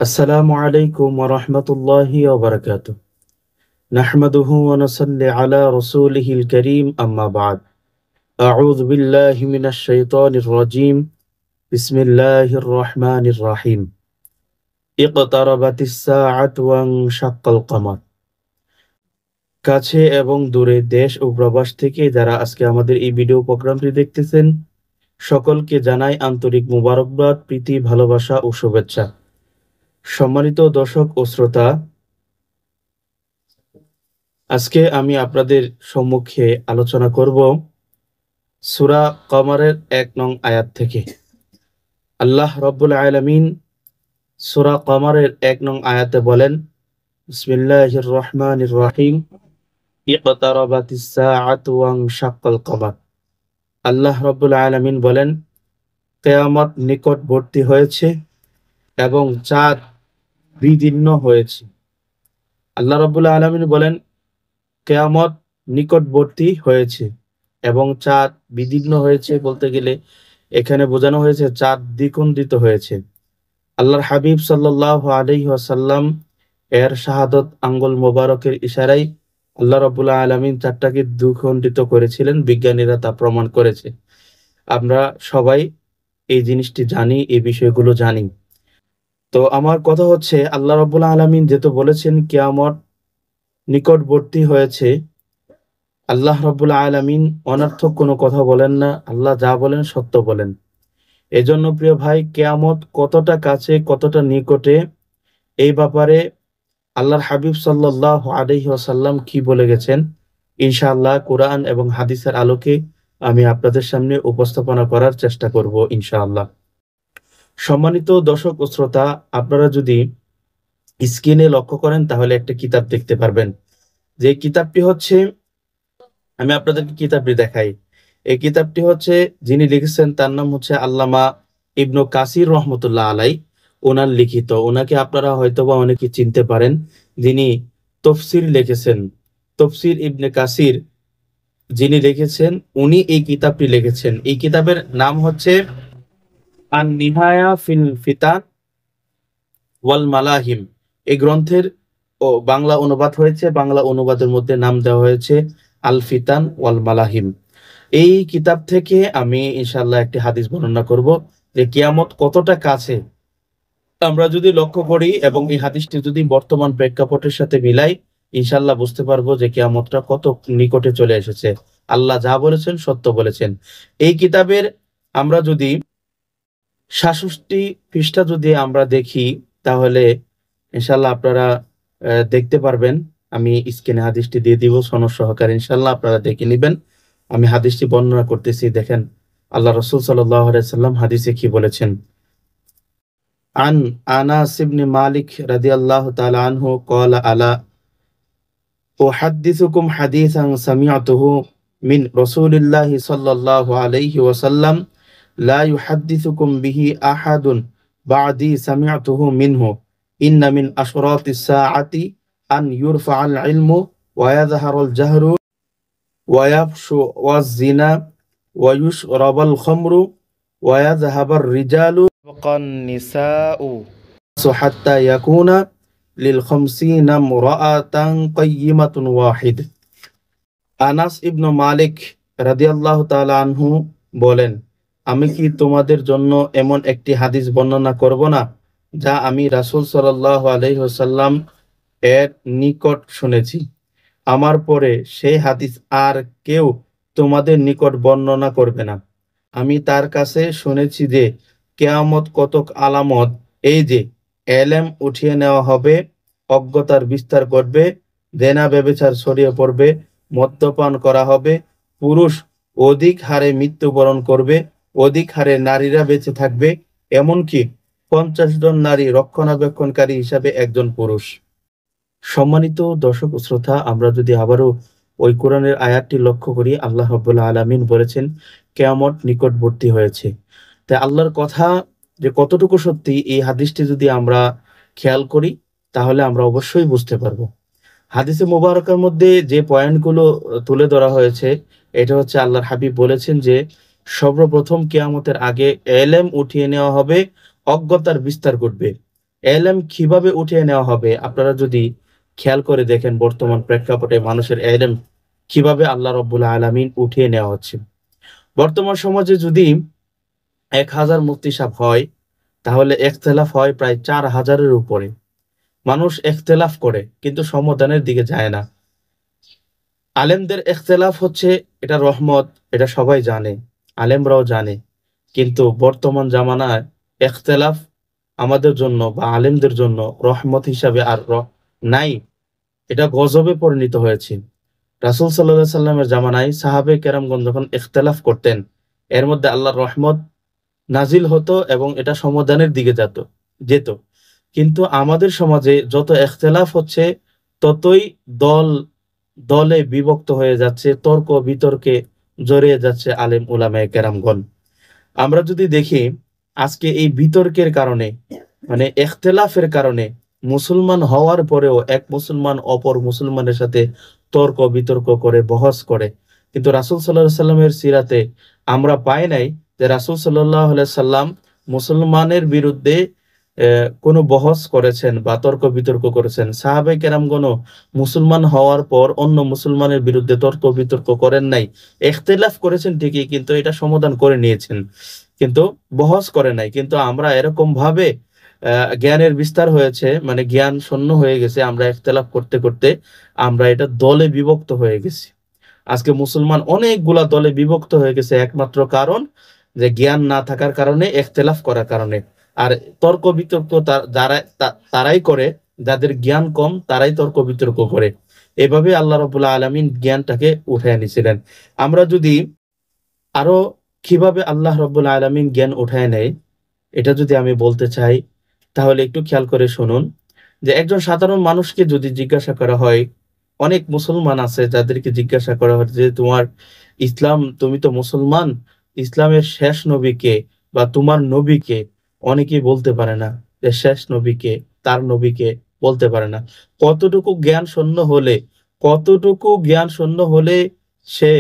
আসসালামু আলাইকুম ওয়া রাহমাতুল্লাহি ওয়া বারাকাতুহু। নাহমাদুহু ওয়া নুসাল্লি আলা রাসূলিহিল কারীম, আম্মা বা'দ। আউযু বিল্লাহি মিনাশ শাইতানির রাজীম। বিসমিল্লাহির রহমানির রহিম। ইকতারাবাতিস সাআতু ওয়া ইনশাক্কাল কমার। কাছে এবং দূরে, দেশ ও প্রবাস থেকে যারা আজকে আমাদের এই ভিডিও প্রোগ্রামটি দেখতেছেন, সকলকে জানাই আন্তরিক মোবারকবাদ, প্রীতি, ভালোবাসা ও শুভেচ্ছা। সম্মানিত দর্শক ও শ্রোতা, আজকে আমি আপনাদের সম্মুখে আলোচনা করব সূরা কমারের ১ নং আয়াত থেকে। আল্লাহ রাব্বুল আলামিন সূরা কমারের ১ নং আয়াতে বলেন, বিসমিল্লাহির রহমানির রহিম, ইকতারাবাতিস সাআতু ওয়া ইনশাক্কাল কমার। আল্লাহ রাব্বুল আলামিন বলেন, কিয়ামত নিকটবর্তী হয়েছে এবং চাঁদ বিদীর্ণ হয়েছে। আল্লাহ রাব্বুল আলামিন বলেন, কিয়ামত নিকটবর্তী হয়েছে এবং চাঁদ বিদীর্ণ হয়েছে বলতে গেলে এখানে বোঝানো হয়েছে চাঁদ দ্বিখণ্ডিত হয়েছে। আল্লাহর হাবিব সাল্লাল্লাহু আলাইহি ওয়াসাল্লাম এর শাহাদত আঙ্গুল মোবারকের ইশারায় আল্লাহ রাব্বুল আলামিন চাঁদটাকে দ্বিখণ্ডিত করেছিলেন। বিজ্ঞানীরা তা প্রমাণ করেছে। আমরা সবাই এই জিনিসটি জানি, এই বিষয়গুলো জানি। তো আমার কথা হচ্ছে, আল্লাহ রাব্বুল আলামিন যেহেতু বলেছেন কিয়ামত নিকটবর্তী হয়েছে, আল্লাহ রাব্বুল আলামিন অনর্থক কোনো কথা বলেন না। আল্লাহ যা বলেন সত্য বলেন। এজন্য প্রিয় ভাই, কিয়ামত কতটা কাছে, কতটা নিকটে, এই ব্যাপারে আল্লাহর হাবিব সাল্লাল্লাহু আলাইহি ওয়াসাল্লাম কি বলে গেছেন, ইনশাআল্লাহ কোরআন এবং হাদিসের আলোকে আমি আপনাদের সামনে উপস্থাপনা করার চেষ্টা করব ইনশাআল্লাহ। সম্মানিত দর্শক ও শ্রোতা, আপনারা যদি স্ক্রিনে লক্ষ্য করেন তাহলে একটা কিতাব দেখতে পারবেন। যে কিতাবটি হচ্ছে, আমি আপনাদেরকে কিতাবটি দেখাই। এই কিতাবটি হচ্ছে, যিনি লিখেছেন তার নাম হচ্ছে আল্লামা ইবনু কাসির রহমতুল্লাহ আলাই, ওনার লিখিত। ওনাকে আপনারা হয়তোবা অনেকে চিনতে পারেন, যিনি তফসির লিখেছেন। তফসির ইবনে কাসির যিনি লিখেছেন, উনি এই কিতাবটি লিখেছেন। এই কিতাবের নাম হচ্ছে আন নিহায়া ফিল ফিতান ওয়াল মালাহিম। এই গ্রন্থের বাংলা অনুবাদ হয়েছে, বাংলা অনুবাদের মধ্যে নাম দেওয়া হয়েছে আল ফিতান ওয়াল মালাহিম। এই কিতাব থেকে আমি ইনশাআল্লাহ একটি হাদিস বর্ণনা করব যে কিয়ামত কতটা কাছে আমরা যদি লক্ষ্য করি এবং এই হাদিসটি যদি বর্তমান প্রেক্ষাপটের সাথে মিলাই, ইনশাআল্লাহ বুঝতে পারবো যে কিয়ামতটা কত নিকটে চলে এসেছে। আল্লাহ যা বলেছেন সত্য বলেছেন। এই কিতাবের আমরা যদি ৬৭ পৃষ্ঠা যদি আমরা দেখি, তাহলে ইনশাআল্লাহ আপনারা দেখতে পারবেন। আমি স্ক্রিনে হাদিসটি দিয়ে দিব সনদ সহকারে, ইনশাআল্লাহ আপনারা দেখে নেবেন। আমি হাদিসটি বর্ণনা করতেছি, দেখেন আল্লাহ রাসূল সাল্লাল্লাহু আলাইহি সাল্লাম হাদিসে কি বলেছেন। আন আনাস ইবনে মালিক রাদিয়াল্লাহু তাআলা আনহু ক্বালা আলা উহাদ্দিসুকুম হাদিসান সামি'তুহু মিন রাসূলিল্লাহি সাল্লাল্লাহু আলাইহি ওয়াসাল্লাম লা ইউহাদ্দিসুকুম বিহি আহাদুন বা'দি সামি'তুহু মিনহু ইন্না মিন আশরাতিস সাআতি আন ইউরফা'আল ইলমু ওয়া ইয়াযহারুল জাহরু ওয়া ইয়াফশু ওয়াজ জিনা ওয়া ইউশরাবাল খামরু ওয়া ইয়াযহাবার রিজালু ওয়াকান নিসাউ হাত্তা ইয়াকুনা লিল খামসিনা মুরাআতান কাইয়িমাতুন ওয়াহিদ। আনাস ইবনু মালিক রাদিয়াল্লাহু তাআলা আনহু বলেন, আমি কি তোমাদের জন্য এমন একটি হাদিস বর্ণনা করব না, যা আমি রাসূল সাল্লাল্লাহু আলাইহি ওয়াসাল্লাম এর নিকট শুনেছি। আমার পরে সেই হাদিস আর কেউ তোমাদের নিকট বর্ণনা করবে না। আমি তার কাছে শুনেছি যে কিয়ামত কতক আলামত, এই যে এলেম উঠিয়ে নেওয়া হবে, অজ্ঞতার বিস্তার ঘটবে, জেনা ব্যভিচার ছড়িয়ে পড়বে, মদ্যপান করা হবে, পুরুষ অধিক হারে মৃত্যুবরণ করবে, অধিক হারে নারীরা বেঁচে থাকবে, এমনকি 50 জন নারী রক্ষণাবেক্ষণকারী হিসাবে একজন পুরুষ। সম্মানিত দর্শক ও শ্রোতা, আমরা যদি আবারও ওই কোরআনের আয়াতটি লক্ষ্য করি, আল্লাহ রাব্বুল আলামিন বলেছেন কিয়ামত নিকটবর্তী হয়েছে। তাই আল্লাহর কথা যে কতটুকু সত্যি, এই হাদিসটি যদি আমরা খেয়াল করি তাহলে আমরা অবশ্যই বুঝতে পারবো। হাদিসে মুবারকের মধ্যে যে পয়েন্টগুলো তুলে ধরা হয়েছে, এটা হচ্ছে আল্লাহর হাবিব বলেছেন যে সর্বপ্রথম কিয়ামতের আগে এলেম উঠিয়ে নেওয়া হবে, অজ্ঞতার বিস্তার ঘটবে। এলেম কিভাবে উঠিয়ে নেওয়া হবে, আপনারা যদি খেয়াল করে দেখেন বর্তমান প্রেক্ষাপটে মানুষের এলেম কিভাবে আল্লাহ রব্বুল আলামিন উঠিয়ে নেওয়া হচ্ছে। বর্তমান সমাজে যদি 1000 মুফতি সাহেব হয়, তাহলে ইখতিলাফ হয় প্রায় 4000-এর উপরে। মানুষ ইখতিলাফ করে কিন্তু সমাধানের দিকে যায় না। আলেমদের ইখতিলাফ হচ্ছে এটা রহমত, এটা সবাই জানে, আলেমরাও জানে। কিন্তু বর্তমান জামানায় ইখতিলাফ আমাদের জন্য বা আলেমদের জন্য রহমত হিসাবে আর নাই, এটা গজবে পরিণত হয়েছে। রাসূল সাল্লাল্লাহু আলাইহি সাল্লামের জামানায় সাহাবে কেরামগণ যখন ইখতিলাফ করতেন, এর মধ্যে আল্লাহর রহমত নাজিল হতো এবং এটা সমাধানের দিকে যেত। কিন্তু আমাদের সমাজে যত ইখতিলাফ হচ্ছে, ততই দল দলে বিভক্ত হয়ে যাচ্ছে, তর্ক বিতর্কে জড়িয়ে যাচ্ছে আলেম উলামায়ে কেরামগণ। আমরা যদি দেখি আজকে এই বিতর্কের কারণে, মানে ইখতিলাফের কারণে, মুসলমান হওয়ার পরেও এক মুসলমান অপর মুসলমানের সাথে তর্ক বিতর্ক করে বহস করে। কিন্তু রাসূল সাল্লাল্লাহু আলাইহি সাল্লামের সিরাতে আমরা পাই নাই যে রাসূল সাল্লাল্লাহু আলাইহি সাল্লাম মুসলমানের বিরুদ্ধে কোনো বহস করেছেন বা তর্ক বিতর্ক করেছেন। সাহাবায়ে কেরামগণও মুসলমান হওয়ার পর অন্য মুসলমানের বিরুদ্ধে তর্ক বিতর্ক করেন নাই। ইখতিলাফ করেছেন ঠিকই, কিন্তু এটা সমাধান করে নিয়েছেন, কিন্তু বহস করে নাই। কিন্তু আমরা এরকম ভাবে জ্ঞানের বিস্তার হয়েছে, মানে জ্ঞান শূন্য হয়ে গেছে, আমরা ইখতিলাফ করতে করতে আমরা এটা দলে বিভক্ত হয়ে গেছি। আজকে মুসলমান অনেকগুলা দলে বিভক্ত হয়ে গেছে, একমাত্র কারণ যে জ্ঞান না থাকার কারণে, ইখতিলাফ করার কারণে। আর তর্ক বিতর্ক তারাই করে, যাদের জ্ঞান কম তারাই তর্ক বিতর্ক করে। এভাবে আল্লাহ রাব্বুল আলামিন জ্ঞানটাকে উঠায় নিয়েছিলেন। আমরা যদি আরো কিভাবে আল্লাহ রাব্বুল আলামিন জ্ঞান উঠায় নেয়, এটা যদি আমি বলতে চাই, তাহলে একটু খেয়াল করে শুনুন। যে একজন সাধারণ মানুষকে যদি জিজ্ঞাসা করা হয়, অনেক মুসলমান আছে যাদেরকে জিজ্ঞাসা করা হয় যে তোমার ইসলাম, তুমি তো মুসলমান, ইসলামের শেষ নবীকে বা তোমার নবীকে, অনেকেই বলতে পারে না যে শেষ নবীকে, তার নবীকে বলতে পারে না। কতটুকু জ্ঞান শূন্য হলে, কতটুকু জ্ঞান শূন্য হলে সে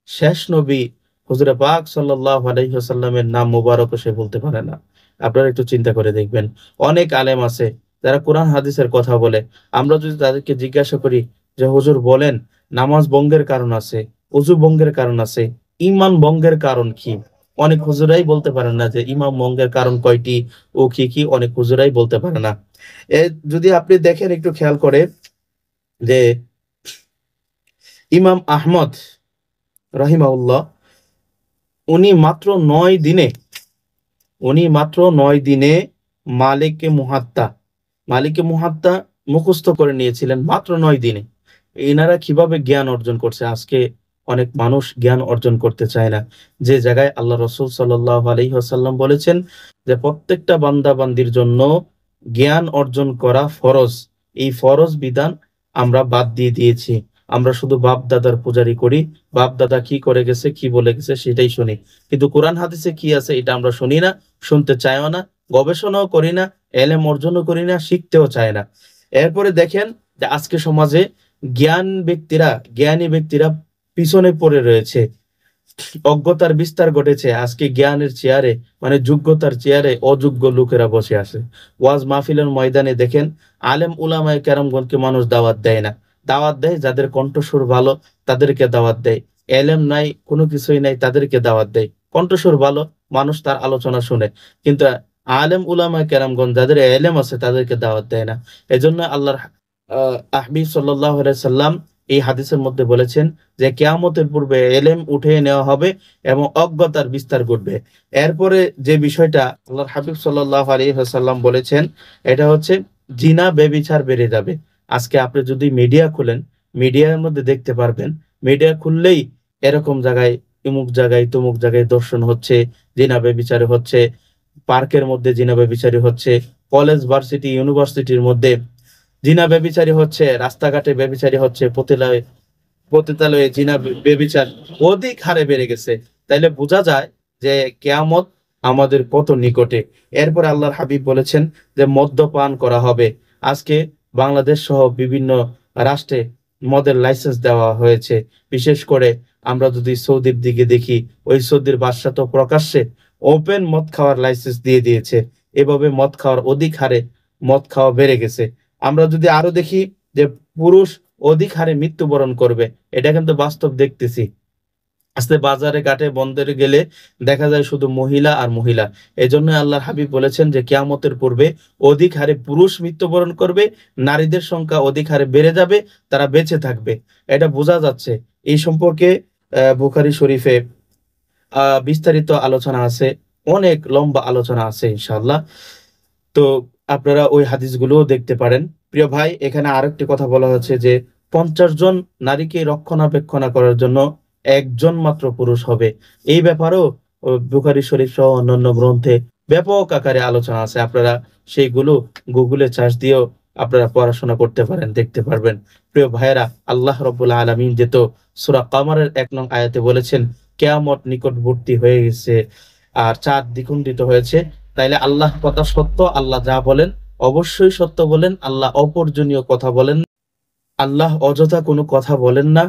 শেষ নবী হুজুরে পাক সাল্লাল্লাহু আলাইহি ওয়াসাল্লামের নাম মুবারকও সে বলতে পারে না। আপনারা একটু চিন্তা করে দেখবেন, অনেক আলেম আছে যারা কোরআন হাদিসের কথা বলে। আমরা যদি তাদেরকে জিজ্ঞাসা করি যে হুজুর বলেন, নামাজ ভঙ্গের কারণ আছে, ওযু ভঙ্গের কারণ আছে, ঈমান ভঙ্গের কারণ কি, অনেক হুজুরাই বলতে পারেন না যে ঈমান ভঙ্গের কারণ কয়টি ও কি কি, অনেক হুজুরাই বলতে পারে না। যদি আপনি দেখেন একটু খেয়াল করে যে ইমাম আহমদ রাহিমাহুল্লাহ, উনি মাত্র 9 দিনে, মালিকে মুহাত্তা মুখস্থ করে নিয়েছিলেন মাত্র 9 দিনে। এনারা কিভাবে জ্ঞান অর্জন করছে? আজকে অনেক মানুষ জ্ঞান অর্জন করতে চায় না, যে জায়গায় আল্লাহ রাসূল সাল্লাল্লাহু আলাইহি ওয়াসাল্লাম বলেছেন যে প্রত্যেকটা বান্দা বান্দির জন্য জ্ঞান অর্জন করা ফরজ। এই ফরজ বিধান আমরা বাদ দিয়ে দিয়েছি। আমরা শুধু বাপ দাদার পূজারি করি, বাপ দাদা কি করে গেছে, কি বলে গেছে সেটাই শুনি। কিন্তু কোরআন হাদিসে কি আছে এটা আমরা শুনি না, শুনতে চাইও না, গবেষণাও করি না, এলেম অর্জনও করি না, শিখতেও চায় না। এরপরে দেখেন যে আজকে সমাজে জ্ঞানী ব্যক্তিরা পিছনে পড়ে রয়েছে, অজ্ঞতার বিস্তার ঘটেছে। আজকে জ্ঞানের চেয়ারে, মানে যোগ্যতার চেয়ারে অযোগ্য লোকেরা বসে আছে। ওয়াজ মাহফিলের ময়দানে দেখেন আলেম উলামায়ে কেরামগণকে মানুষ দাওয়াত দেয় না। দাওয়াত দেয় যাদের কণ্ঠস্বর ভালো, তাদেরকে দাওয়াত দেয়। এলেম নাই, কোনো কিছুই নাই, তাদেরকে দাওয়াত দেয়। কণ্ঠস্বর ভালো, মানুষ তার আলোচনা শুনে, কিন্তু আলেম উলামায়ে কেরামগণ যাদের এলেম আছে তাদেরকে দাওয়াত দেয় না। এজন্য আল্লাহর হাবিব সাল্লাল্লাহু আলাইহি সাল্লাম এই হাদিসের মধ্যে বলেছেন যে কিয়ামতের পূর্বে এলেম উঠিয়ে নেওয়া হবে এবং অজ্ঞতার বিস্তার ঘটবে। এরপরে যে বিষয়টা আল্লাহর হাবিব সাল্লাল্লাহু আলাইহি ওয়াসাল্লাম বলেছেন, এটা হচ্ছে জিনা ব্যভিচার বেড়ে যাবে। আজকে আপনি যদি মিডিয়া খুলেন, মিডিয়ার মধ্যে দেখতে পারবেন, মিডিয়া খুললেই এরকম জায়গায়, ইমুক জায়গায়, তুমুক জায়গায় দর্শন হচ্ছে, জিনা ব্যভিচার হচ্ছে, পার্কের মধ্যে জিনা ব্যভিচারী হচ্ছে, কলেজ ভার্সিটি ইউনিভার্সিটির মধ্যে জিনা ব্যভিচারী হচ্ছে, রাস্তাঘাটে ব্যভিচারী হচ্ছে, পতিতালয়ে জিনা ব্যভিচার অধিক হারে বেড়ে গেছে। তাইলে বোঝা যায় যে কিয়ামত আমাদের কত নিকটে। এরপর আল্লাহর হাবিব বলেছেন যে মদ্যপান করা হবে। আজকে বাংলাদেশ সহ বিভিন্ন রাষ্ট্রে মদের লাইসেন্স দেওয়া হয়েছে। বিশেষ করে আমরা যদি সৌদির দিকে দেখি, ওই সৌদির বাদশা তো প্রকাশ্যে ওপেন মদ খাওয়ার লাইসেন্স দিয়ে দিয়েছে। এভাবে মদ খাওয়ার অধিক হারে মদ খাওয়া বেড়ে গেছে। আমরা যদি আরো দেখি যে পুরুষ অধিক হারে মৃত্যুবরণ করবে, এটা কিন্তু বাস্তব দেখতেছি। আজকে বাজারে ঘাটে বন্দরে গেলে দেখা যায় শুধু মহিলা আর মহিলা। এজন্য আল্লাহর হাবিব বলেছেন যে কিয়ামতের পূর্বে অধিক হারে পুরুষ মৃত্যুবরণ করবে, নারীদের সংখ্যা অধিক হারে বেড়ে যাবে, তারা বেঁচে থাকবে। এটা বোঝা যাচ্ছে। এই সম্পর্কে বুখারী শরীফে বিস্তারিত আলোচনা আছে, অনেক লম্বা আলোচনা আছে ইনশাআল্লাহ। তো আপনারা ওই হাদিসগুলোও দেখতে পারেন। প্রিয় ভাই, এখানে আরেকটি কথা বলা হচ্ছে যে 50 জন নারীকে রক্ষণাবেক্ষণ করার জন্য একজন মাত্র পুরুষ হবে। এই ব্যাপারেও বুখারী শরীফ সহ অন্যান্য গ্রন্থে ব্যাপক আকারে আলোচনা আছে। আপনারা সেইগুলো গুগলে সার্চ দিয়েও আপনারা পড়াশোনা করতে পারেন, দেখতে পারবেন। প্রিয় ভাইয়েরা, আল্লাহ রাব্বুল আলামিন যে তো সূরা কামারের 1 নং আয়াতে বলেছেন কিয়ামত নিকটবর্তী হয়ে গেছে আর চাঁদ দ্বিখণ্ডিত হয়েছে, তাইলে আল্লাহ কথা সত্য। আল্লাহ যা বলেন অবশ্যই সত্য বলেন। আল্লাহ অপরজনীয় কথা বলেন, আল্লাহ অযথা কোনো কথা বলেন না।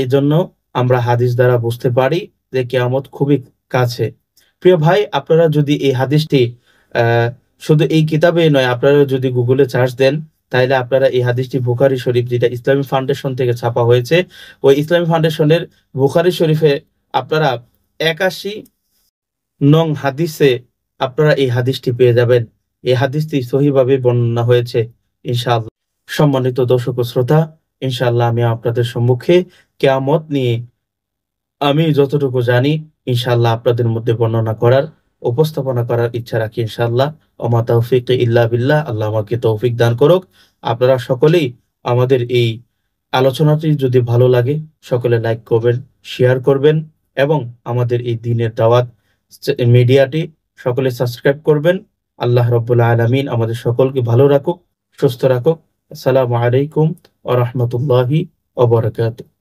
এই জন্য আমরা হাদিস দ্বারা বুঝতে পারি যে কিয়ামত খুবই কাছে। প্রিয় ভাই, আপনারা যদি এই হাদিসটি আহ, শুধু এই কিতাবেই নয়, আপনারা যদি গুগলে সার্চ দেন, তাহলে আপনারা এই হাদিসটি বুখারী শরীফ, যেটা ইসলামী ফাউন্ডেশন থেকে ছাপা হয়েছে, ওই ইসলামী ফাউন্ডেশনের বুখারী শরীফে আপনারা 81 নং হাদিসে আপনারা এই হাদিসটি পেয়ে যাবেন। এই হাদিসটি সহিভাবে বর্ণনা হয়েছে ইনশাআল্লাহ। সম্মানিত দর্শক ও শ্রোতা, ইনশাআল্লাহ আমি আপনাদের সম্মুখে কিয়ামত নিয়ে আমি যতটুকু জানি ইনশাআল্লাহ আপনাদের মধ্যে বর্ণনা করার, উপস্থাপনা করার ইচ্ছা রাখি ইনশাআল্লাহ। ওমা তৌফিক ইল্লা বিল্লাহ। আল্লাহ আমাকে তৌফিক দান করুক। আপনারা সকলেই আমাদের এই আলোচনাটি যদি ভালো লাগে, সকলে লাইক করবেন, শেয়ার করবেন এবং আমাদের এই দ্বীনের দাওয়াত মিডিয়াটি সকলে সাবস্ক্রাইব করবেন। আল্লাহ রাব্বুল আলামিন আমাদের সকলকে ভালো রাখুক, সুস্থ রাখুক। আসসালামু আলাইকুম ওয়া রাহমাতুল্লাহি ওয়া বারাকাতুহু।